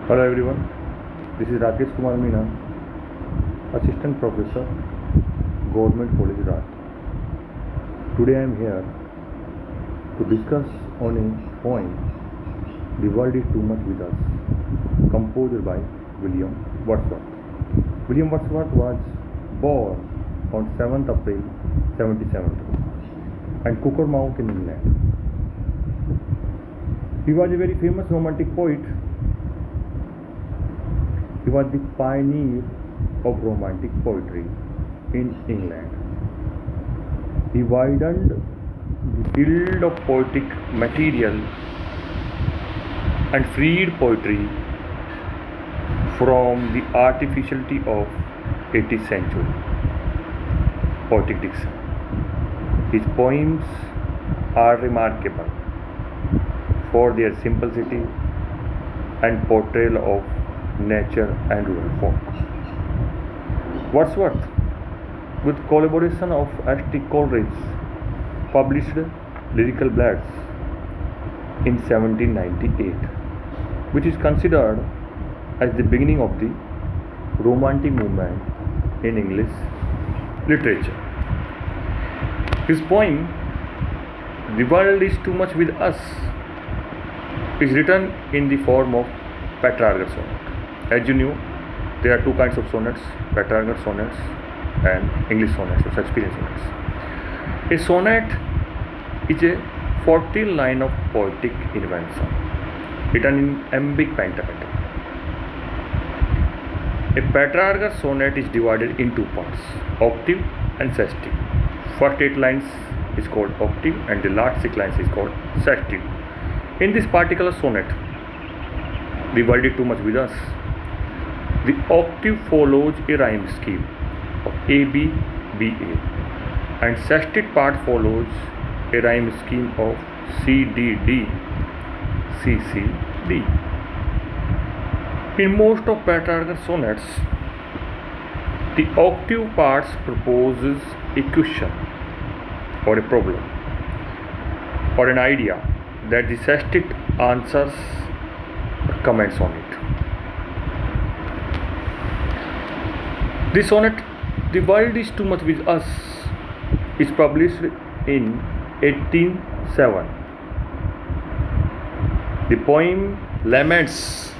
Hello everyone, this is Rakesh Kumar Meena, Assistant Professor, Government College Raj. Today I am here to discuss on a poem, The World is Too Much With Us, composed by William Wordsworth. William Wordsworth was born on 7th April 1770 in Cockermouth in England. He was a very famous romantic poet. He was the pioneer of romantic poetry in England. He widened the field of poetic material and freed poetry from the artificiality of 18th century poetic diction. His poems are remarkable for their simplicity and portrayal of nature and rural folk. Wordsworth, with collaboration of S.T. Coleridge, published Lyrical Ballads in 1798, which is considered as the beginning of the Romantic movement in English literature. His poem, The World is Too Much With Us, is written in the form of Petrarch sonnet. As you know, there are two kinds of sonnets, Petrarch sonnets and English sonnets or Shakespearean sonnets. A sonnet is a 14 line of poetic invention written in iambic pentameter. A Petrarch sonnet is divided in two parts, octave and sestive. First 8 lines is called octave and the last 6 lines is called sestive. In this particular sonnet, The World is Too Much With Us, the octave follows a rhyme scheme of A, B, B, A, and sestive part follows a rhyme scheme of C, D, D, C, C, D. In most of Petrarch sonnets, the octave parts proposes a question or a problem or an idea that the sestive answers or comments on it. The sonnet The World is Too Much With Us is published in 1807. The poem laments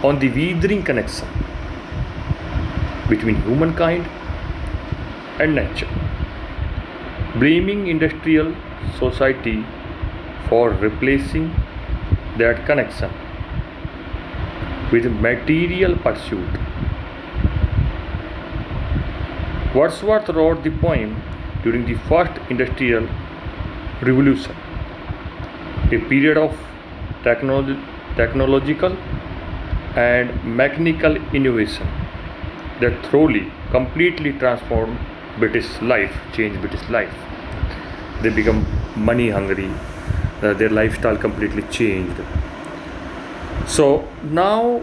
on the withering connection between humankind and nature, blaming industrial society for replacing that connection with material pursuit. Wordsworth wrote the poem during the first industrial revolution, a period of technological and mechanical innovation that thoroughly, completely transformed British life, changed British life. They become money hungry, their lifestyle completely changed. So now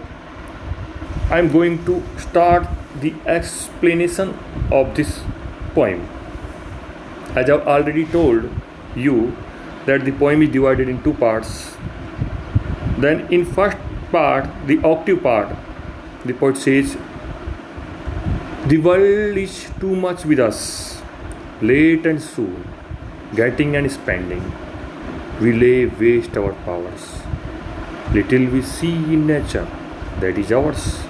I am going to start the explanation of this poem. As I have already told you that the poem is divided in two parts. Then in first part, the octave part, the poet says, the world is too much with us, late and soon, getting and spending, we lay waste our powers. Little we see in nature, that is ours.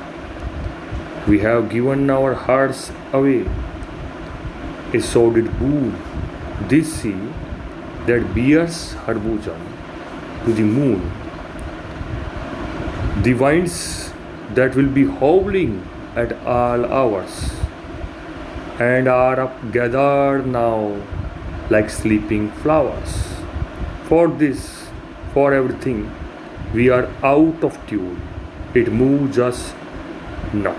We have given our hearts away. A sordid boon, this sea that bears her bosom to the moon. The winds that will be howling at all hours and are up gathered now like sleeping flowers. For this, for everything, we are out of tune. It moves us not.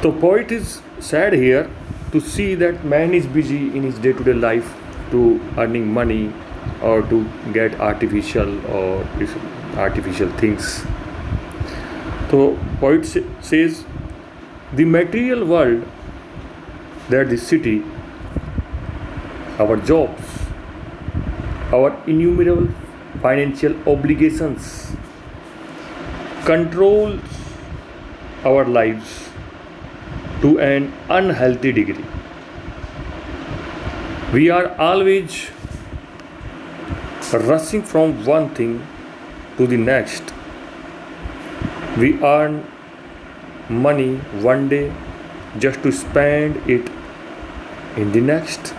The poet is sad here to see that man is busy in his day-to-day life to earning money or to get artificial things. So poet says the material world, that the city, our jobs, our innumerable financial obligations controls our lives to an unhealthy degree. We are always rushing from one thing to the next. We earn money one day just to spend it in the next.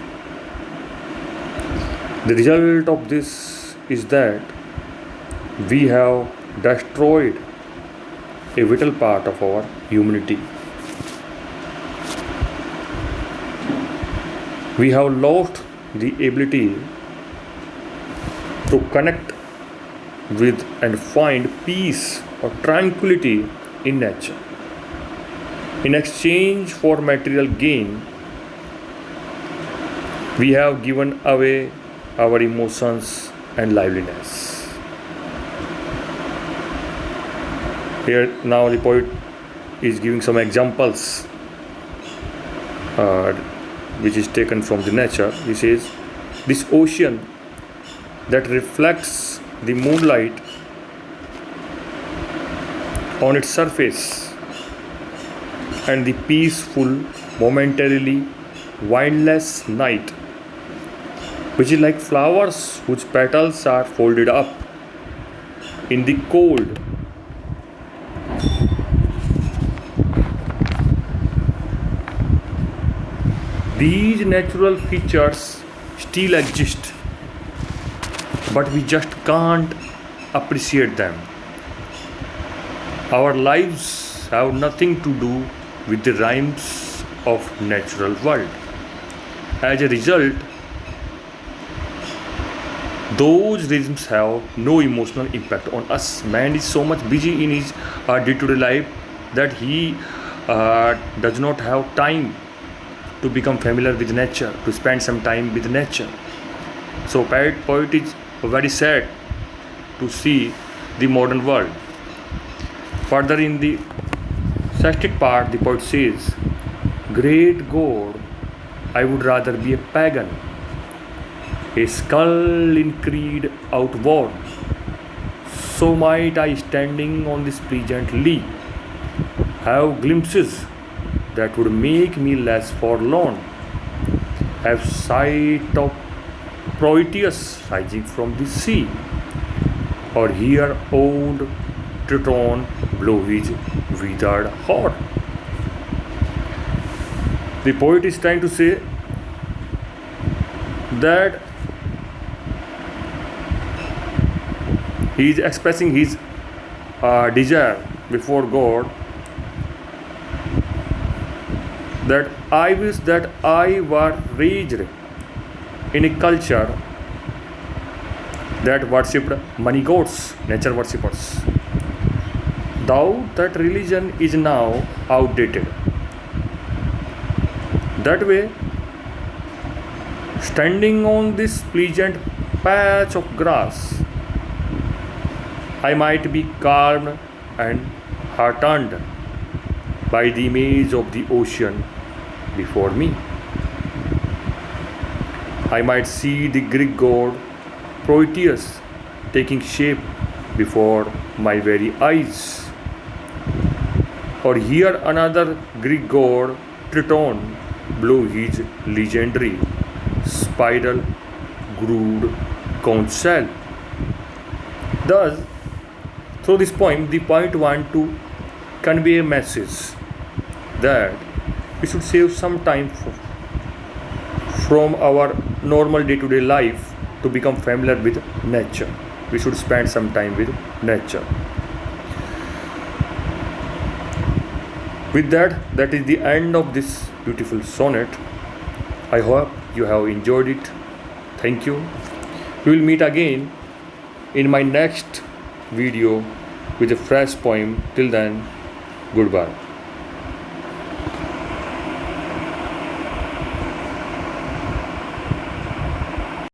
The result of this is that we have destroyed a vital part of our humanity. We have lost the ability to connect with and find peace or tranquility in nature. In exchange for material gain, we have given away our emotions and liveliness. Here now the poet is giving some examples which is taken from the nature. He says, this ocean that reflects the moonlight on its surface and the peaceful, momentarily windless night, which is like flowers whose petals are folded up in the cold. These natural features still exist, but we just can't appreciate them. Our lives have nothing to do with the rhymes of natural world. As a result, those rhythms have no emotional impact on us. Man is so much busy in his day-to-day life that he does not have time to become familiar with nature, to spend some time with nature. So poet is very sad to see the modern world. Further in the sextic part, the poet says, great God, I would rather be a pagan, a skull in creed outworn. So might I, standing on this pleasant lea, have glimpses that would make me less forlorn, have sight of Proteus rising from the sea, or hear old Triton blow his withered horn. The poet is trying to say that he is expressing his desire before God, that I wish that I were raised in a culture that worshipped money gods, nature worshippers. Though that religion is now outdated. That way, standing on this pleasant patch of grass, I might be calmed and heartened by the image of the ocean before me. I might see the Greek god Proteus taking shape before my very eyes, or hear another Greek god Triton blow his legendary spiral grooved conch shell. Thus, through this poem, the poet wants to convey a message that we should save some time from our normal day-to-day life to become familiar with nature. We should spend some time with nature. With that, that is the end of this beautiful sonnet. I hope you have enjoyed it. Thank you. We will meet again in my next video with a fresh poem. Till then, goodbye.